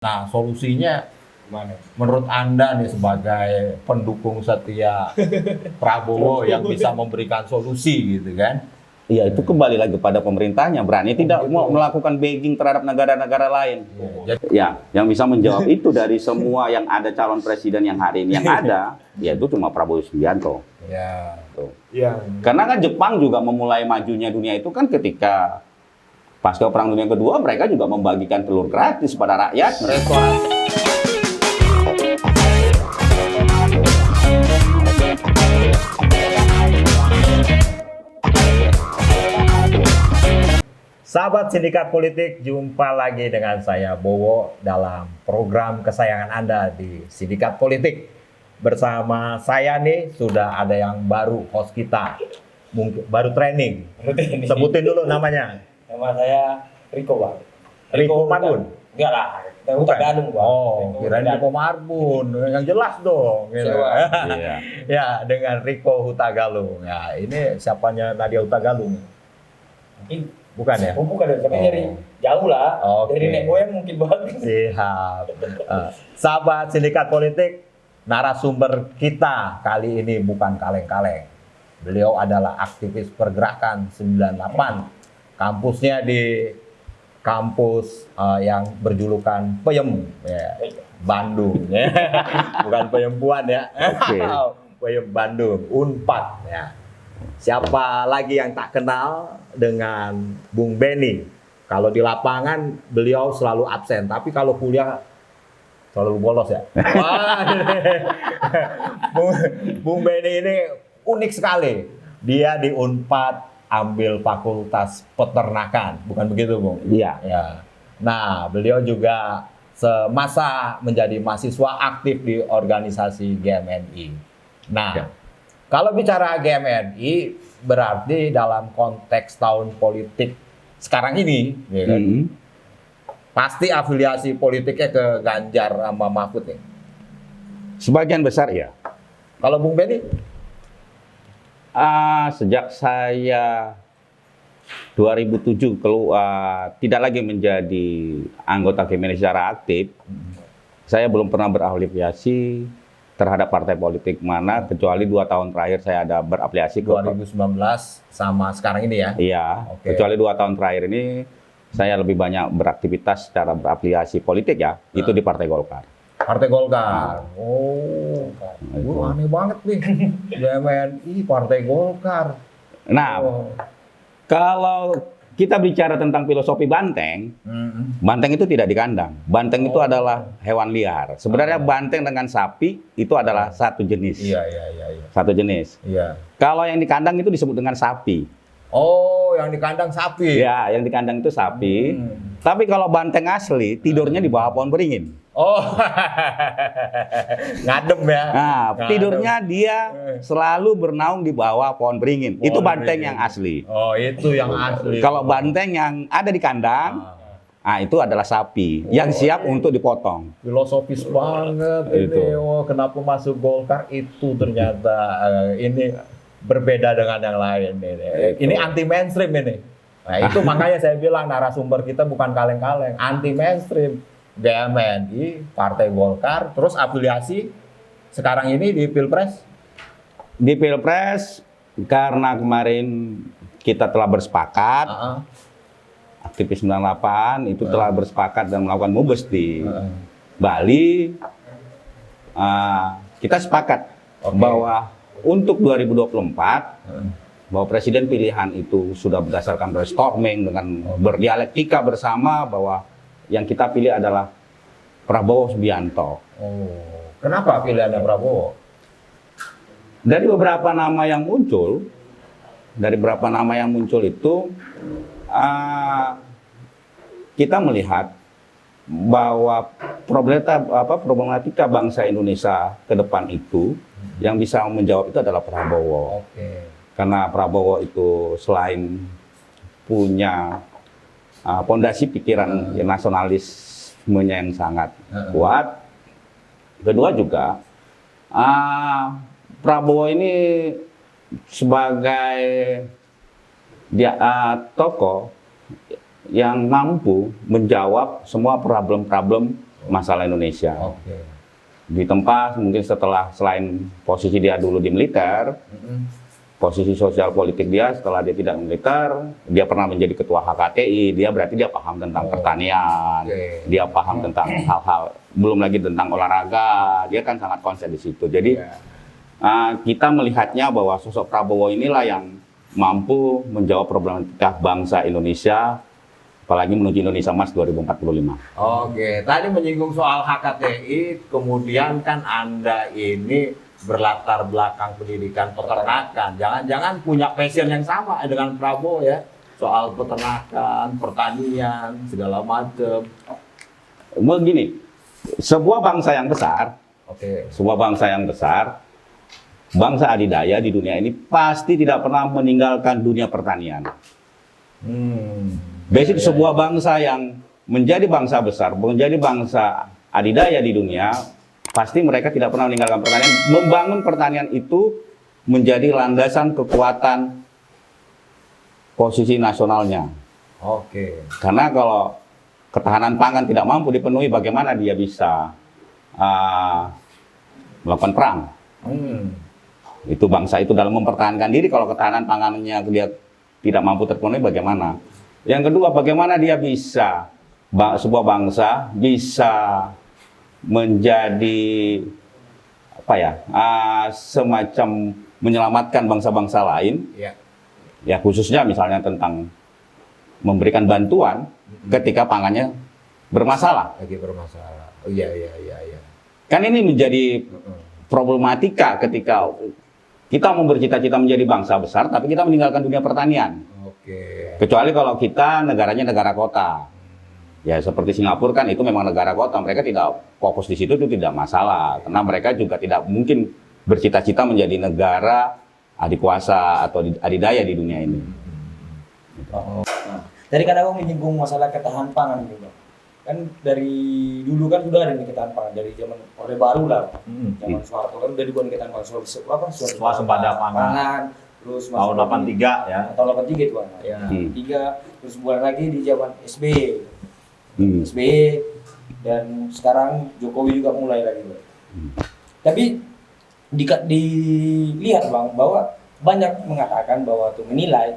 Nah, solusinya Gimana? menurut Anda nih sebagai pendukung setia Prabowo yang bisa memberikan solusi gitu kan? Ya itu kembali lagi kepada pemerintahnya, berani tidak gitu. mau melakukan begging terhadap negara-negara lain. Jadi, Ya, yang bisa menjawab itu dari semua yang ada calon presiden yang hari ini yang ada, yaitu cuma Prabowo Subianto. ya. Tuh. Ya. Karena kan Jepang juga memulai majunya dunia itu kan ketika pasca Perang Dunia Kedua, mereka juga membagikan telur gratis pada rakyat. Restoran. Sahabat Sindikat Politik, jumpa lagi dengan saya Bowo dalam program kesayangan Anda di Sindikat Politik. Bersama saya nih sudah ada yang baru host kita, mungkin baru training. Sebutin dulu namanya. Nama saya Riko, Bang. Riko Marbun? Enggak lah, Huta Galung, Bang. Oh, kirain Riko Marbun, yang jelas dong. Gitu. Siapa? Iya. Ya, dengan Riko Hutagalung. Ya, ini siapanya Nadia Hutagalung? Mungkin Bukan ya? bukan tapi Oh. dari jauh lah. Oke. Dari nenek moyang mungkin banget. Siap. Sahabat Sindikat Politik, narasumber kita kali ini bukan kaleng-kaleng. Beliau adalah aktivis pergerakan 98. Kampusnya di kampus yang berjulukan Peyem, ya, Bandung. Ya. Bukan Peyempuan ya. Oke. Peyem Bandung, Unpad. Ya. Siapa lagi yang tak kenal dengan Bung Benny? Kalau di lapangan beliau selalu absen, tapi kalau kuliah selalu bolos ya. Wah, Bung Benny ini unik sekali. Dia di Unpad ambil fakultas peternakan, bukan begitu, Bung? Iya. Ya. Nah, beliau juga semasa menjadi mahasiswa aktif di organisasi GMNI. Nah, Ya. kalau bicara GMNI berarti dalam konteks tahun politik sekarang ini, ya kan? Hmm. Pasti afiliasi politiknya ke Ganjar sama Mahfud nih. Sebagian besar ya. Kalau Bung Benny? Sejak saya 2007 keluar tidak lagi menjadi anggota GMNI secara aktif, saya belum pernah berafiliasi terhadap partai politik mana kecuali 2 tahun terakhir saya ada berafiliasi ke 2019 sama sekarang ini ya? Iya, Oke. kecuali 2 tahun terakhir ini saya lebih banyak beraktivitas secara berafiliasi politik ya, itu di Partai Golkar. Partai Golkar. Oh, aneh banget nih. GMNI Partai Golkar. Nah, Oh. kalau kita bicara tentang filosofi banteng, Mm-mm. banteng itu tidak di kandang. Banteng itu adalah hewan liar. Sebenarnya banteng dengan sapi itu adalah satu jenis. Iya. Satu jenis. Iya. Kalau yang di kandang itu disebut dengan sapi. Oh, yang di kandang sapi. Ya, yang di kandang itu sapi. Hmm. Tapi kalau banteng asli tidurnya di bawah pohon beringin. Oh, ngadem ya. Nah, Ngadem. tidurnya dia selalu bernaung di bawah pohon beringin. Pohon Itu banteng beringin. yang asli. Oh, itu yang asli. Kalau banteng yang ada di kandang, itu adalah sapi yang siap untuk dipotong. Filosofis banget ini. Itu. Oh, kenapa masuk Golkar itu ternyata ini berbeda dengan yang lain ini. Ini anti mainstream ini. Nah, itu makanya saya bilang narasumber kita bukan kaleng-kaleng, anti mainstream. GMNI, Partai Golkar, terus afiliasi sekarang ini di Pilpres. Di Pilpres, karena kemarin kita telah bersepakat, aktivis 98 itu telah bersepakat dan melakukan mubes di Bali, kita sepakat bahwa untuk 2024, bahwa presiden pilihan itu sudah berdasarkan brainstorming dengan berdialektika bersama bahwa yang kita pilih adalah Prabowo Subianto. Oh, kenapa pilihannya Prabowo? Dari beberapa nama yang muncul, itu kita melihat bahwa problematika bangsa Indonesia ke depan itu yang bisa menjawab itu adalah Prabowo. Oke. Karena Prabowo itu selain punya pondasi pikiran nasionalismenya yang sangat kuat, kedua juga Prabowo ini sebagai tokoh yang mampu menjawab semua problem-problem masalah Indonesia. Oke. Ditempa mungkin selain posisi dia dulu di militer, posisi sosial politik dia setelah dia tidak militer, dia pernah menjadi ketua HKTI, dia berarti dia paham tentang pertanian, Oke. dia paham tentang hal-hal, belum lagi tentang olahraga, dia kan sangat konsen di situ. Jadi kita melihatnya bahwa sosok Prabowo inilah yang mampu menjawab problematika bangsa Indonesia, apalagi menuju Indonesia Emas 2045. Oke, tadi menyinggung soal HKTI, kemudian kan Anda ini berlatar belakang pendidikan peternakan. Jangan-jangan punya passion yang sama dengan Prabowo ya, soal peternakan, pertanian, segala macam. Begini, sebuah bangsa yang besar, bangsa adidaya di dunia ini pasti tidak pernah meninggalkan dunia pertanian. Basic sebuah bangsa yang menjadi bangsa besar, menjadi bangsa adidaya di dunia, pasti mereka tidak pernah meninggalkan pertanian. Membangun pertanian itu menjadi landasan kekuatan posisi nasionalnya. Oke. Karena kalau ketahanan pangan tidak mampu dipenuhi, bagaimana dia bisa melakukan perang? Itu bangsa itu dalam mempertahankan diri, kalau ketahanan pangannya dia tidak mampu terpenuhi, bagaimana? Yang kedua, bagaimana dia bisa, sebuah bangsa bisa menjadi semacam menyelamatkan bangsa-bangsa lain, ya khususnya misalnya tentang memberikan bantuan ketika pangannya bermasalah. Lagi bermasalah. Oh, iya. Kan ini menjadi problematika ketika kita mau bercita-cita menjadi bangsa besar, tapi kita meninggalkan dunia pertanian. Oke. Kecuali kalau kita negaranya negara kota. Ya seperti Singapura kan itu memang negara kota, mereka tidak fokus di situ, itu tidak masalah. Karena mereka juga tidak mungkin bercita-cita menjadi negara adikuasa atau adidaya di dunia ini. Nah, tadi kan aku menyinggung masalah ketahanan pangan juga. Kan dari dulu kan sudah ada nih ketahanan pangan, dari zaman Orde Baru lah. Zaman Soeharto kan udah dibuat ketahanan pangan, Swasembada pangan. Terus Tahun 83 ya. Tahun 83 itu kan. Ya. 83, terus bulan lagi di zaman SBY. SBY dan sekarang Jokowi juga mulai lagi. Tapi dilihat Bang bahwa banyak mengatakan bahwa tuh menilai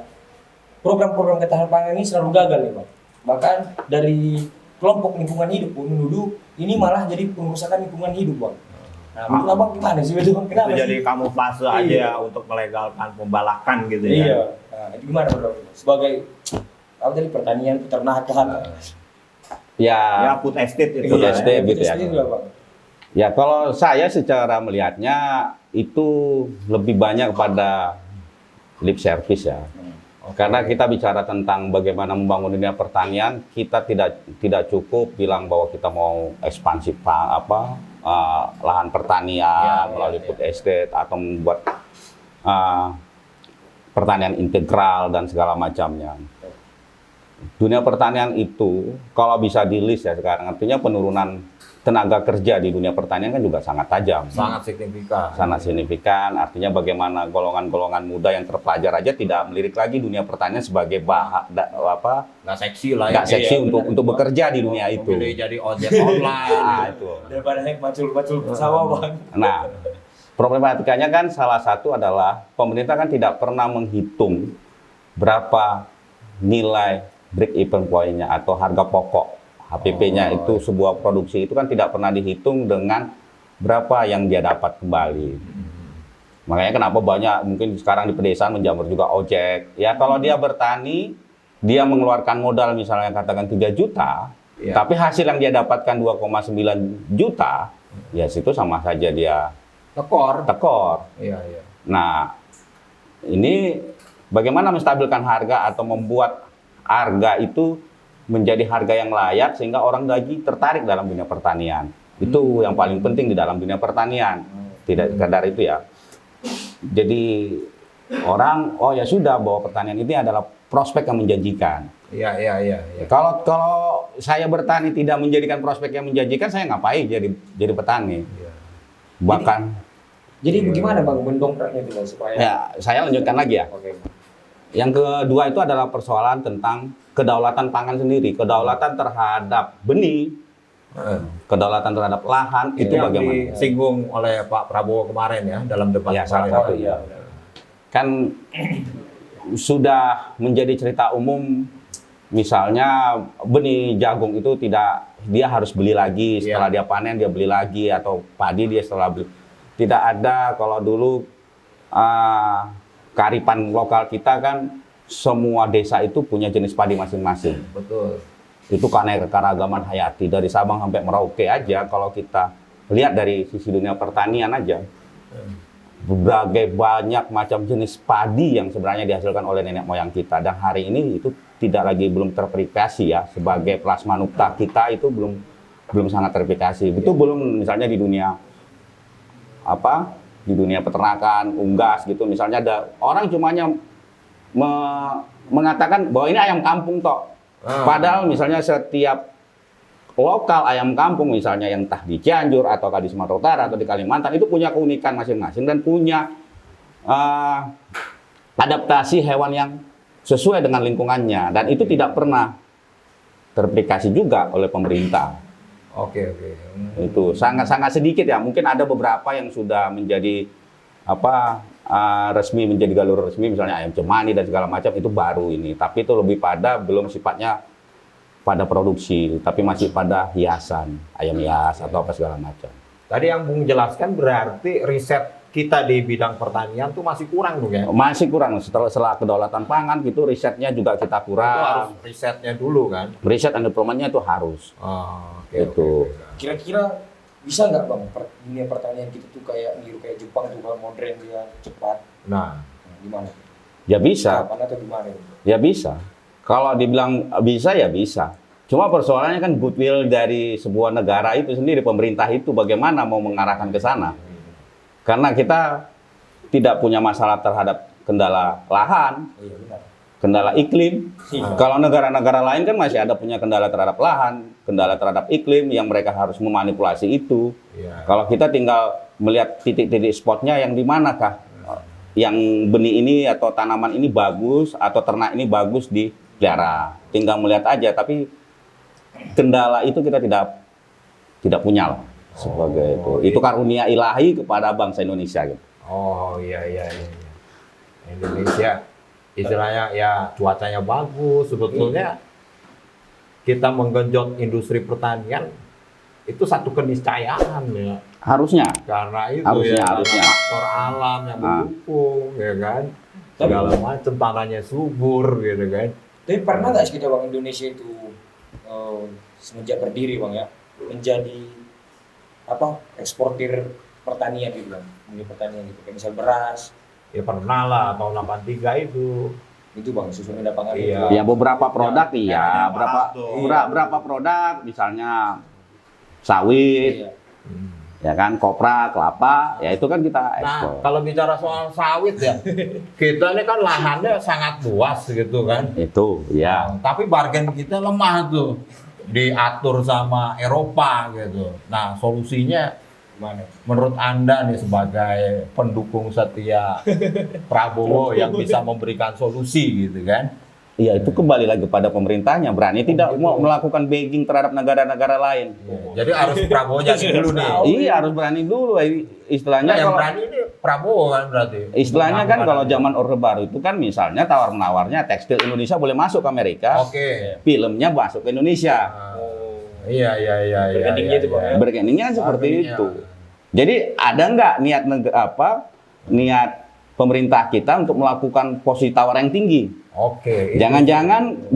program-program ketahanan pangan ini selalu gagal nih Bang. Bahkan dari kelompok lingkungan hidup pun menuduh ini malah jadi pengerusakan lingkungan hidup Bang. Nah, menurut Abang gimana sih itu Bang? Kenapa Itu jadi sih? kamuflase aja untuk melegalkan pembalakan gitu ya. Iya. Nah, itu gimana Bang? Sebagai apa tadi pertanian, peternakan. Ya food estate itu. Food ya. estate. Food gitu ya. estate juga, Bang. Ya kalau saya secara melihatnya itu lebih banyak pada lip service ya. Karena kita bicara tentang bagaimana membangun dunia pertanian, kita tidak cukup bilang bahwa kita mau ekspansi lahan pertanian melalui food estate atau membuat pertanian integral dan segala macamnya. Dunia pertanian itu kalau bisa di list ya sekarang, artinya penurunan tenaga kerja di dunia pertanian kan juga sangat tajam. Sangat signifikan. Sangat signifikan, artinya bagaimana golongan-golongan muda yang terpelajar aja tidak melirik lagi dunia pertanian sebagai Nggak seksi lah nggak ya. seksi Iya, untuk bekerja di dunia itu. Memilih jadi ojek online. Itu. Daripada naik macul-macul sawah Bang. Nah, problematikanya kan salah satu adalah pemerintah kan tidak pernah menghitung berapa nilai break even point-nya atau harga pokok HPP-nya itu sebuah produksi itu kan tidak pernah dihitung dengan berapa yang dia dapat kembali. Makanya kenapa banyak mungkin sekarang di pedesaan menjamur juga ojek. Ya kalau dia bertani, dia mengeluarkan modal misalnya katakan 3 juta, tapi hasil yang dia dapatkan 2,9 juta, ya situ sama saja dia tekor. Iya. Nah, ini bagaimana menstabilkan harga atau membuat harga itu menjadi harga yang layak sehingga orang lagi tertarik dalam dunia pertanian. Itu yang paling penting di dalam dunia pertanian. Tidak sekadar itu ya. Jadi orang ya sudah bahwa pertanian ini adalah prospek yang menjanjikan. Iya. Kalau saya bertani tidak menjadikan prospek yang menjanjikan, saya ngapain jadi petani? Iya. Bahkan Jadi bagaimana Bang mendongkraknya itu Bang, supaya ya saya lanjutkan lagi ya. Oke. Yang kedua itu adalah persoalan tentang kedaulatan pangan sendiri, kedaulatan terhadap benih kedaulatan terhadap lahan Itu itu yang bagaimana? disinggung oleh Pak Prabowo kemarin ya dalam debat Ya, salah kemarin. satu ya. Kan sudah menjadi cerita umum, misalnya benih jagung itu dia harus beli lagi setelah dia panen, dia beli lagi, atau padi dia setelah beli. Tidak ada. Kalau dulu kearifan lokal kita kan semua desa itu punya jenis padi masing-masing. Betul. Itu keanekaragaman hayati dari Sabang sampai Merauke aja. Kalau kita lihat dari sisi dunia pertanian aja, berbagai banyak macam jenis padi yang sebenarnya dihasilkan oleh nenek moyang kita, dan hari ini itu belum terverifikasi ya, sebagai plasma nukta kita itu belum sangat terverifikasi. Itu belum misalnya di dunia di dunia peternakan, unggas gitu, misalnya ada orang cumanya mengatakan bahwa ini ayam kampung toh. Padahal misalnya setiap lokal ayam kampung misalnya yang entah di Cianjur atau di Sumatera Utara atau di Kalimantan itu punya keunikan masing-masing dan punya adaptasi hewan yang sesuai dengan lingkungannya, dan itu tidak pernah teraplikasi juga oleh pemerintah. Oke. Itu sangat sedikit ya. Mungkin ada beberapa yang sudah menjadi resmi, menjadi galur resmi, misalnya ayam cemani dan segala macam, itu baru ini. Tapi itu lebih pada belum sifatnya pada produksi, tapi masih pada hiasan, ayam hias atau apa segala macam. Tadi yang Bung jelaskan berarti riset kita di bidang pertanian tuh masih kurang dong ya? Masih kurang. Setelah kedaulatan pangan gitu, risetnya juga kita Itu kurang. harus risetnya dulu kan? Riset dan development-nya itu harus. Itu. Kira-kira bisa nggak Bang dunia pertanian kita tuh kayak niru kayak Jepang tuh, kalau modern dia cepat? Nah, Gimana? Ya bisa. Kapan atau gimana? Ya bisa. Kalau dibilang bisa, ya bisa. Cuma persoalannya kan goodwill dari sebuah negara itu sendiri, pemerintah itu bagaimana mau mengarahkan ke sana. Karena kita tidak punya masalah terhadap kendala lahan, Iya benar. kendala iklim. Iya. Kalau negara-negara lain kan masih ada punya kendala terhadap lahan, kendala terhadap iklim yang mereka harus memanipulasi itu. iya. Kalau kita tinggal melihat titik-titik spotnya yang di manakah yang benih ini atau tanaman ini bagus atau ternak ini bagus dipelihara. Tinggal melihat aja, tapi kendala itu kita tidak punya lah sebagai itu karunia ilahi kepada bangsa Indonesia gitu. Oh iya. Indonesia istilahnya ya cuacanya bagus, sebetulnya kita menggenjot industri pertanian itu satu keniscayaan ya. Harusnya. Karena itu Harusnya. karena faktor alam yang mendukung ya kan. Segala macam, tanahnya subur gitu kan. Tapi pernah nggak sih kita Bang Indonesia itu semenjak berdiri Bang ya menjadi eksportir pertanian gitu Bang, dunia pertanian gitu, kayak misal beras Ya pernah lah tahun 83 itu. Bang, susu minyak pangan Iya. Ya beberapa produk iya, Iya. berapa produk misalnya sawit, Iya. ya kan, kopra, kelapa, ya itu kan kita Nah, ekspor. kalau bicara soal sawit ya, kita ini kan lahannya sangat luas gitu kan. Itu, ya. Nah, tapi bargain kita lemah tuh, diatur sama Eropa gitu. Nah, solusinya Gimana? menurut Anda nih sebagai pendukung setia Prabowo yang bisa memberikan solusi gitu kan? Iya, itu kembali lagi pada pemerintahnya, berani tidak mau melakukan begging terhadap negara-negara lain. Jadi harus Prabowo jadi dulu nih. Iya, harus berani dulu. Istilahnya Nah, yang kalau berani ini Prabowo kan berarti. istilahnya kan kalau zaman Orde Baru itu kan misalnya tawar-menawarnya tekstil Indonesia boleh masuk ke Amerika, Oke. filmnya masuk ke Indonesia. Iya. Bergandingnya itu, Bang, ya? Bergeningnya seperti Bargainingnya. itu. Jadi ada nggak niat pemerintah kita untuk melakukan posisi tawar yang tinggi? Oke. Jangan-jangan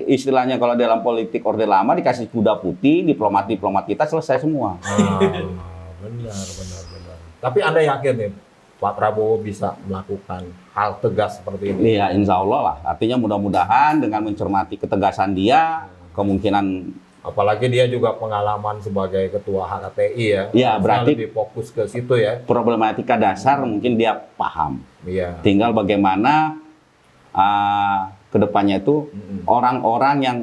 istilahnya kalau dalam politik Orde Lama dikasih kuda putih, diplomat kita selesai semua. Benar. Tapi Anda yakin nih Pak Prabowo bisa melakukan hal tegas seperti ini? Iya, insya Allah lah. Artinya mudah-mudahan dengan mencermati ketegasan dia, kemungkinan. Apalagi dia juga pengalaman sebagai ketua HKTI ya. Iya, Harusnya berarti lebih fokus ke situ ya. problematika dasar mungkin dia paham. Iya. Tinggal bagaimana kedepannya itu orang-orang yang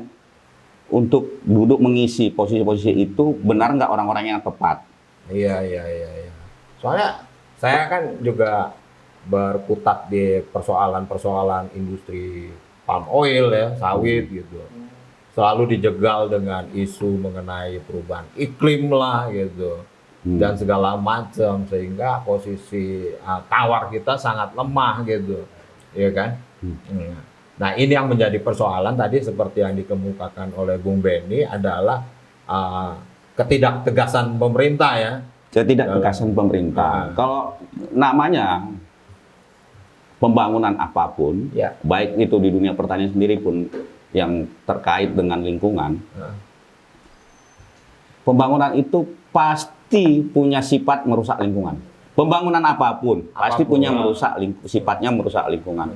untuk duduk mengisi posisi-posisi itu benar nggak orang-orang yang tepat. Iya. Soalnya saya kan juga berkutat di persoalan-persoalan industri palm oil ya, sawit gitu. selalu dijegal dengan isu mengenai perubahan iklim lah gitu dan segala macam, sehingga posisi tawar kita sangat lemah gitu, ya kan? Nah, ini yang menjadi persoalan tadi seperti yang dikemukakan oleh Bung Benny adalah ketidaktegasan pemerintah ya. Ketidaktegasan pemerintah. Kalau namanya pembangunan apapun, Ya. baik itu di dunia pertanian sendiri pun yang terkait dengan lingkungan, pembangunan itu pasti punya sifat merusak lingkungan. Pembangunan apapun pasti punya sifatnya merusak lingkungan.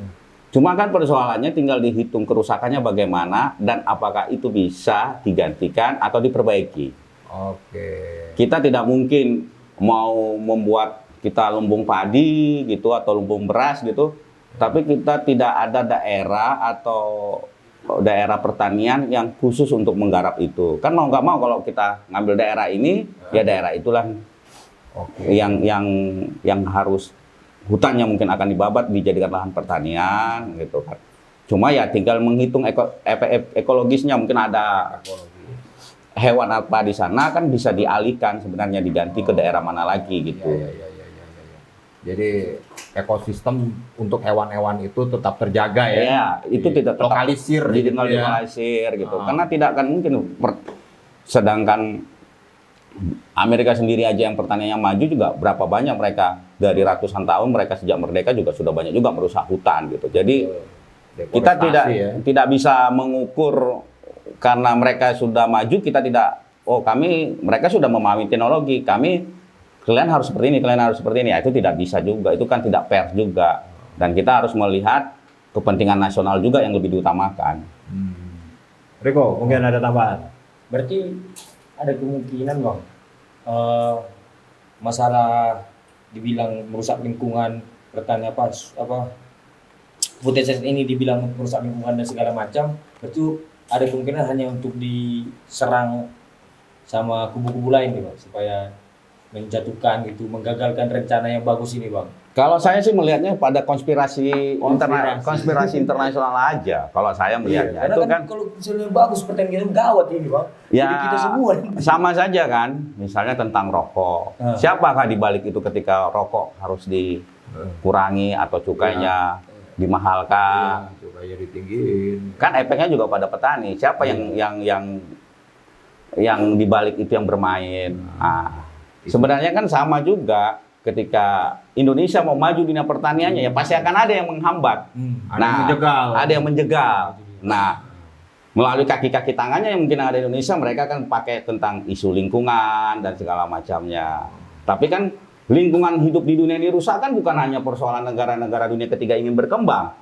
Cuma kan persoalannya tinggal dihitung kerusakannya bagaimana dan apakah itu bisa digantikan atau diperbaiki. Oke. Kita tidak mungkin mau membuat kita lumbung padi gitu atau lumbung beras gitu, tapi kita tidak ada daerah atau daerah pertanian yang khusus untuk menggarap itu. Kan mau nggak mau kalau kita ngambil daerah ini, ya daerah itulah yang harus hutannya mungkin akan dibabat dijadikan lahan pertanian gitu kan. Cuma ya tinggal menghitung ekologisnya, mungkin ada hewan apa di sana kan bisa dialihkan sebenarnya, diganti ke daerah mana lagi gitu. Jadi ekosistem untuk hewan-hewan itu tetap terjaga ya. Ya, itu tidak lokalisir lokalisir gitu. Karena tidak akan mungkin sedangkan Amerika sendiri aja yang pertaniannya maju juga berapa banyak mereka dari ratusan tahun mereka sejak merdeka juga sudah banyak juga merusak hutan gitu. Jadi kita tidak bisa mengukur karena mereka sudah maju, kita tidak mereka sudah memahami teknologi, kalian harus seperti ini, kalian harus seperti ini. Ya, itu tidak bisa juga, itu kan tidak fair juga. Dan kita harus melihat kepentingan nasional juga yang lebih diutamakan. Riko, mungkin ada tambahan? Berarti ada kemungkinan Bang, masalah dibilang merusak lingkungan pertanian apa food estate ini dibilang merusak lingkungan dan segala macam, berarti ada kemungkinan hanya untuk diserang sama kubu-kubu lain nih Bang, supaya menjatuhkan gitu, menggagalkan rencana yang bagus ini Bang. Kalau saya sih melihatnya pada konspirasi internasional aja. Kalau saya melihatnya Karena itu kan kalau misalnya bagus pertanian kita gawat ini Bang. Ya, jadi kita semua sama saja kan. Misalnya tentang rokok. Siapakah di balik itu ketika rokok harus dikurangi atau cukainya dimahalkan? Cukainya ditinggiin. Kan efeknya juga pada petani. Siapa yang di balik itu yang bermain? Sebenarnya kan sama juga ketika Indonesia mau maju di dunia pertaniannya, ya pasti akan ada yang menghambat. Ada yang menjegal. Nah, melalui kaki-kaki tangannya yang mungkin ada di Indonesia, mereka kan pakai tentang isu lingkungan dan segala macamnya. Tapi kan lingkungan hidup di dunia ini rusak kan bukan hanya persoalan negara-negara dunia ketiga ingin berkembang.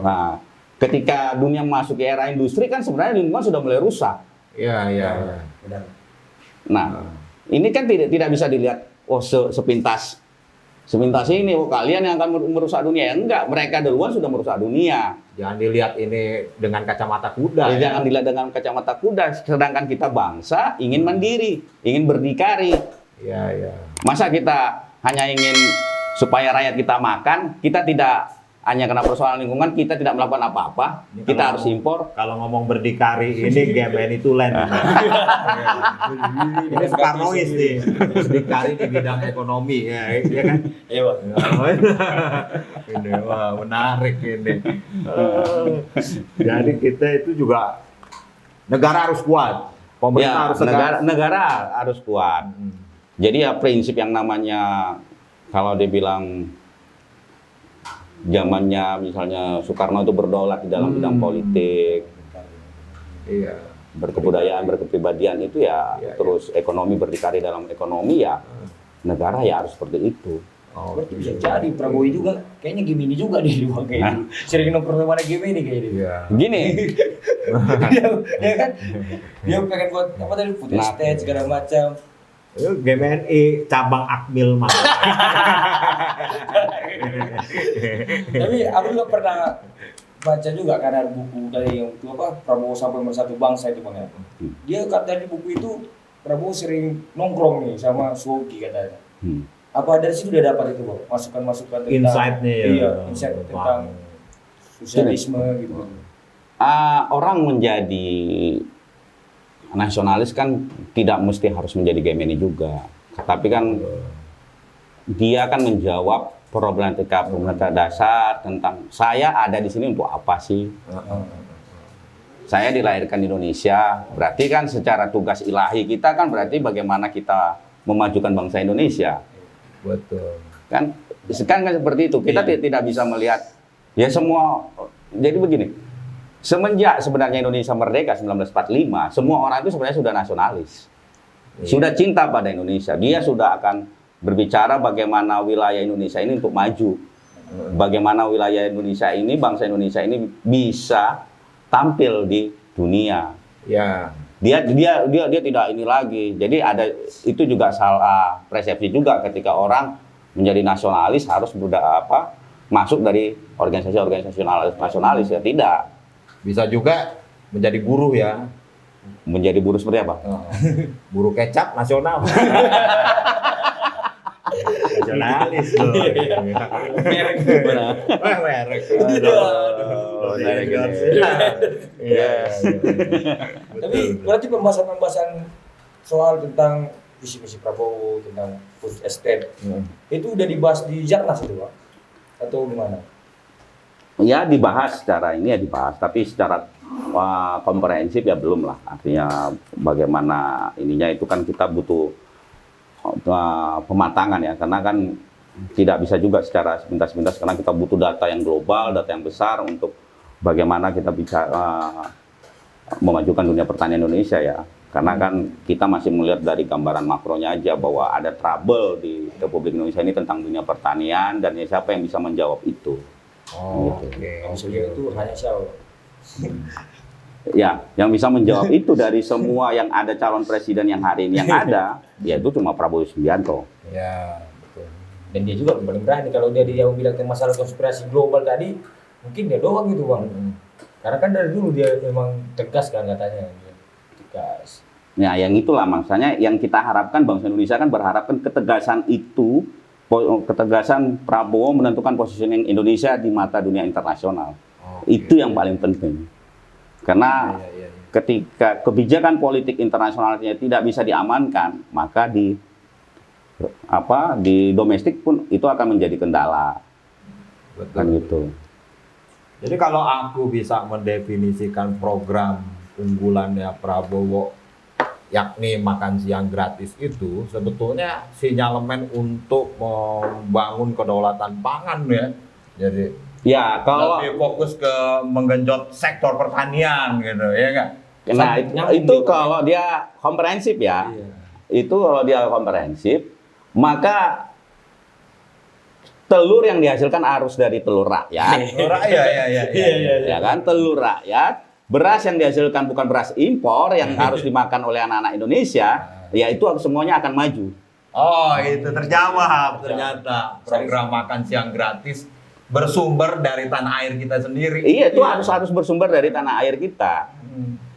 Nah, ketika dunia masuk ke era industri kan sebenarnya lingkungan sudah mulai rusak. Iya. Nah, ini kan tidak bisa dilihat sepintas ini kalian yang akan merusak dunia. Ya, enggak, mereka duluan sudah merusak dunia. Jangan dilihat ini dengan kacamata kuda. Jangan dilihat dengan kacamata kuda. Sedangkan kita bangsa ingin mandiri, ingin berdikari. Iya. Masa kita hanya ingin supaya rakyat kita makan, kita tidak hanya karena persoalan lingkungan, kita tidak melakukan apa-apa, kita harus impor. Kalau ngomong berdikari, ini GMN itu land. Ini Soekarnois nih, berdikari di bidang ekonomi, ya kan? Iya Bang. Ini wah menarik ini. Jadi kita itu juga negara harus kuat, pemerintah harus negara harus kuat. Jadi ya prinsip yang namanya kalau dibilang zamannya misalnya Soekarno itu berdaulat di dalam bidang politik, berkebudayaan, berkepribadian itu terus ekonomi berdikari dalam ekonomi negara ya harus seperti itu. Berarti bisa jadi Prabowo juga kayaknya Gemini juga nih Bang kayaknya. Sering nongkrong sama Gemini kayaknya. Gini. Ya kan? Dia pengen buat apa tadi food estate segala macam. GMNI cabang Akmil mah. Tapi aku juga pernah baca juga kan ada buku dari yang itu Prabowo sampai Bersatu Bangsa itu Bang ya. Dia kata di buku itu Prabowo sering nongkrong nih sama Suwoki katanya. Apa dari situ dia dapat itu Bang? Masukan-masukan tentang Insight-nya ya. Iya, insight tentang sosialisme gitu. Orang menjadi nasionalis kan tidak mesti harus menjadi Gemini juga. Tapi kan dia kan menjawab problematika dasar tentang saya ada di sini untuk apa sih? Saya dilahirkan di Indonesia, berarti kan secara tugas ilahi kita kan berarti bagaimana kita memajukan bangsa Indonesia. Betul. Kan seperti itu. Kita tidak bisa melihat ya semua. Jadi begini. Semenjak sebenarnya Indonesia merdeka 1945, semua orang itu sebenarnya sudah nasionalis. Sudah cinta pada Indonesia. Dia sudah akan berbicara bagaimana wilayah Indonesia ini untuk maju. Bagaimana wilayah Indonesia ini, bangsa Indonesia ini bisa tampil di dunia. Ya. Dia tidak ini lagi. Jadi ada itu juga salah persepsi juga ketika orang menjadi nasionalis harus masuk dari organisasi-organisasi nasionalis ya tidak. Bisa juga menjadi buruh ya. Menjadi buruh seperti apa? Buruh kecap nasional. Nasionalis loh. Merek. Merek. Iya. Tapi berarti pembahasan soal tentang visi-visi Prabowo tentang food estate itu udah dibahas di Jarnas itu, Pak? Atau gimana? Ya dibahas secara ini ya dibahas, tapi secara komprehensif ya belum lah. Artinya bagaimana ininya itu kan kita butuh pematangan ya, karena kan tidak bisa juga secara sepintas-sepintas karena kita butuh data yang global, data yang besar untuk bagaimana kita bisa memajukan dunia pertanian Indonesia ya. Karena kan kita masih melihat dari gambaran makronya aja bahwa ada trouble di Republik Indonesia ini tentang dunia pertanian dan ya siapa yang bisa menjawab itu. Oke. Maksudnya itu hanya siapa? Ya, yang bisa menjawab itu dari semua yang ada calon presiden yang hari ini yang ada, yaitu cuma Prabowo Subianto. Ya, betul. Dan dia juga paling berani kalau dia bilang ke masalah konspirasi global tadi, mungkin dia doang gitu, Bang. Karena kan dari dulu dia memang tegas kan katanya, tegas. Ya, yang itulah maksudnya yang kita harapkan bangsa Indonesia kan berharapkan ketegasan itu, ketegasan Prabowo menentukan positioning Indonesia di mata dunia internasional. Itu yang paling penting. Karena ketika kebijakan politik internasionalnya tidak bisa diamankan, maka di domestik pun itu akan menjadi kendala. Betul. Kan gitu. Jadi kalau aku bisa mendefinisikan program unggulannya Prabowo yakni makan siang gratis itu sebetulnya sinyalemen untuk membangun kedaulatan pangan ya. Jadi ya kalau lebih fokus ke menggenjot sektor pertanian gitu ya enggak? Nah, itu kalau dia komprehensif ya. Iya. Itu kalau dia komprehensif, maka telur yang dihasilkan harus dari telur rakyat. Telur rakyat Ya kan, telur rakyat. Beras yang dihasilkan bukan beras impor yang harus dimakan oleh anak-anak Indonesia, ya itu semuanya akan maju. Oh, itu terjawab ternyata program makan siang gratis bersumber dari tanah air kita sendiri. Iya, itu harus bersumber dari tanah air kita.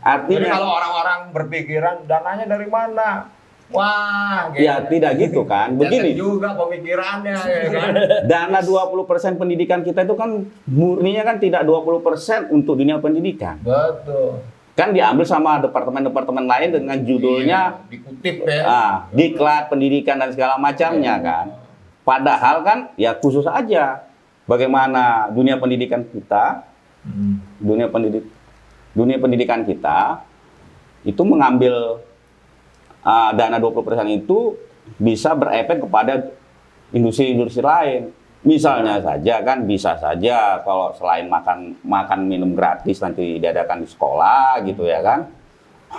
Artinya jadi kalau orang-orang berpikiran dananya dari mana? Wah, ya tidak gitu kan. Begini juga pemikirannya ya kan. Dana 20% pendidikan kita itu kan murninya kan tidak 20% untuk dunia pendidikan. Betul. Kan diambil sama departemen-departemen lain dengan judulnya dikutip ya. Diklat pendidikan dan segala macamnya kan. Padahal kan ya khusus aja bagaimana dunia pendidikan kita, dunia pendidikan kita itu mengambil dana 20% itu bisa berefek kepada industri-industri lain. Misalnya saja kan bisa saja kalau selain makan minum gratis nanti diadakan di sekolah gitu ya kan.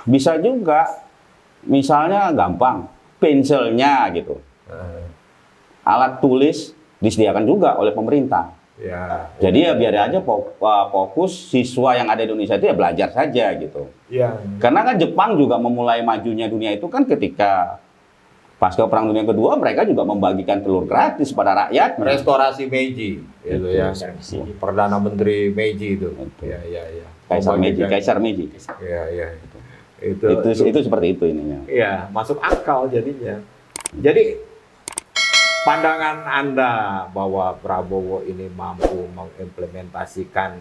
Bisa juga misalnya gampang pensilnya gitu. Alat tulis disediakan juga oleh pemerintah. Ya. Jadi ya biar aja fokus siswa yang ada di Indonesia itu ya belajar saja gitu. Ya. Karena kan Jepang juga memulai majunya dunia itu kan ketika pasca Perang Dunia Kedua mereka juga membagikan telur gratis pada rakyat. Restorasi Meiji itu ya. Perdana Menteri Meiji itu. Betul. Ya. Kaisar Meiji. Ya. Itu seperti itu ininya. Iya, masuk akal jadinya. Jadi pandangan Anda bahwa Prabowo ini mampu mengimplementasikan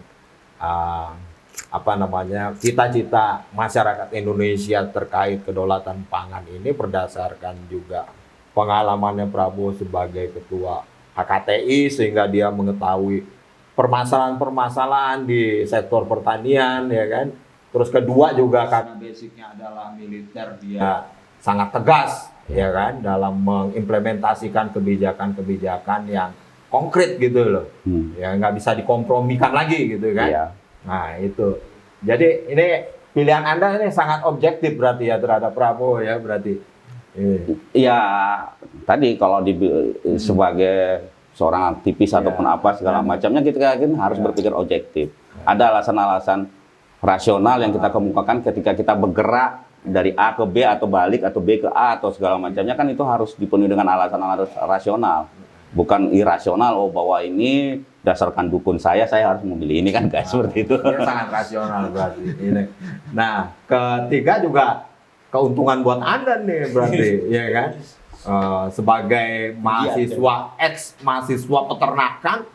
cita-cita masyarakat Indonesia terkait kedaulatan pangan ini berdasarkan juga pengalamannya Prabowo sebagai ketua HKTI, sehingga dia mengetahui permasalahan-permasalahan di sektor pertanian, ya kan. Terus kedua juga karena basicnya adalah militer, dia sangat tegas, ya kan, dalam mengimplementasikan kebijakan-kebijakan yang konkret gitu loh. Ya nggak bisa dikompromikan lagi gitu kan. Iya. Nah itu. Jadi ini pilihan Anda ini sangat objektif berarti ya terhadap Prabowo ya berarti. Ya, tadi kalau sebagai seorang aktivis ataupun apa segala macamnya, kita kan harus berpikir objektif. Ada alasan-alasan rasional yang kita kemukakan ketika kita bergerak dari A ke B atau balik atau B ke A atau segala macamnya, kan itu harus dipenuhi dengan alasan-alasan rasional, bukan irasional. Oh, bahwa ini dasarkan dukun saya harus memilih ini, kan guys, seperti itu. Ini sangat rasional berarti. Ini. Nah, ketiga juga keuntungan buat Anda nih berarti, ya kan? Sebagai mahasiswa, ex-mahasiswa peternakan,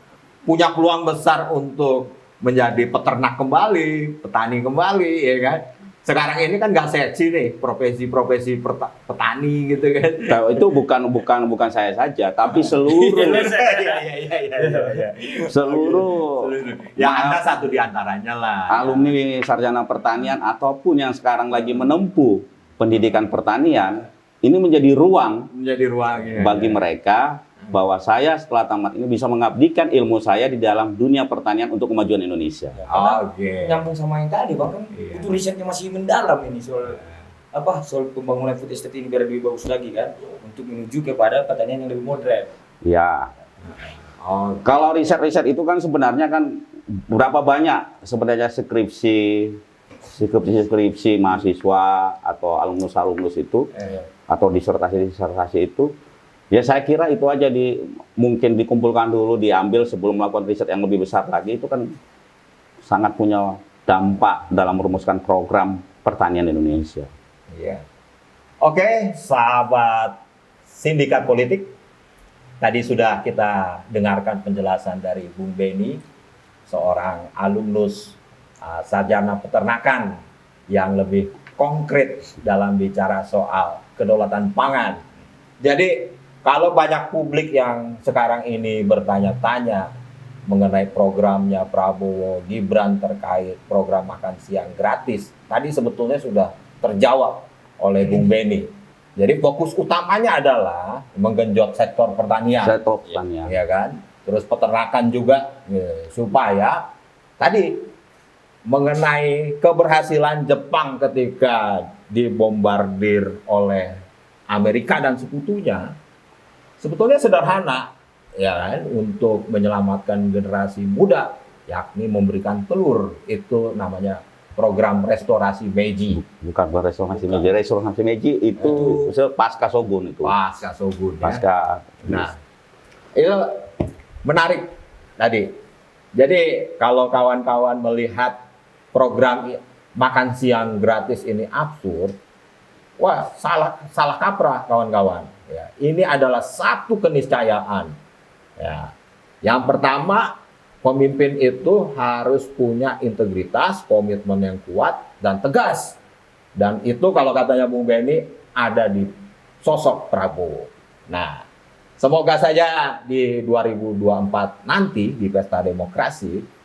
punya peluang besar untuk menjadi peternak kembali, petani kembali, ya kan? Sekarang ini kan nggak seksi nih profesi-profesi petani gitu kan? Nah, itu bukan saya saja, tapi seluruh Ya Anda satu di antaranya lah. Alumni sarjana pertanian ataupun yang sekarang lagi menempuh pendidikan pertanian, ini menjadi ruang ya, bagi mereka bahwa saya setelah tamat ini bisa mengabdikan ilmu saya di dalam dunia pertanian untuk kemajuan Indonesia. Oke. Nyambung sama yang tadi, Bang, kan itu risetnya masih mendalam ini soal pembangunan food estate ini biar lebih bagus lagi kan, untuk menuju kepada pertanian yang lebih modern. Ya. Kalau riset-riset itu kan sebenarnya kan berapa banyak sebenarnya skripsi mahasiswa atau alumnus itu atau disertasi itu. Ya saya kira itu aja mungkin dikumpulkan dulu, diambil sebelum melakukan riset yang lebih besar lagi. Itu kan sangat punya dampak dalam merumuskan program pertanian Indonesia. Iya. Oke, sahabat Sindikat Politik. Tadi sudah kita dengarkan penjelasan dari Bung Benny, seorang alumnus sarjana peternakan yang lebih konkret dalam bicara soal kedaulatan pangan. Jadi kalau banyak publik yang sekarang ini bertanya-tanya mengenai programnya Prabowo Gibran terkait program makan siang gratis, tadi sebetulnya sudah terjawab oleh Bung Benny. Jadi fokus utamanya adalah menggenjot sektor pertanian. Ya kan? Terus peternakan juga supaya tadi mengenai keberhasilan Jepang ketika dibombardir oleh Amerika dan sekutunya, sebetulnya sederhana, ya kan, untuk menyelamatkan generasi muda, yakni memberikan telur. Itu namanya program restorasi Meiji. Bukan restorasi Meiji. Restorasi Meiji itu pasca Shogun itu. Pasca Shogun. Pasca. Ya. Nah, itu menarik tadi. Jadi kalau kawan-kawan melihat program makan siang gratis ini absurd, wah salah kaprah kawan-kawan. Ya, ini adalah satu keniscayaan. Ya. Yang pertama, pemimpin itu harus punya integritas, komitmen yang kuat dan tegas. Dan itu kalau katanya Bung Benny ada di sosok Prabowo. Nah, semoga saja di 2024 nanti di Pesta Demokrasi,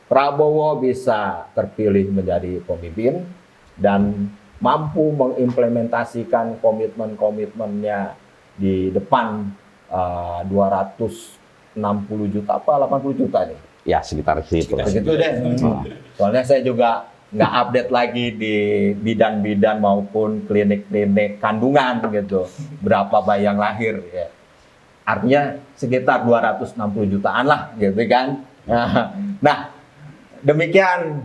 Prabowo bisa terpilih menjadi pemimpin dan mampu mengimplementasikan komitmen-komitmennya di depan 260 juta apa 80 juta nih? Ya sekitar situ. Segitu deh. Soalnya saya juga nggak update lagi di bidan-bidan maupun klinik-klinik kandungan gitu. Berapa bayi yang lahir ya. Artinya sekitar 260 jutaan lah gitu kan. Nah, demikian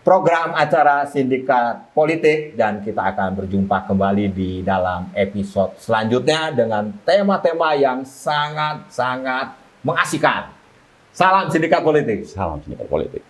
program acara Sindikat Politik dan kita akan berjumpa kembali di dalam episode selanjutnya dengan tema-tema yang sangat-sangat mengasihkan. Salam Sindikat Politik. Salam Sindikat Politik.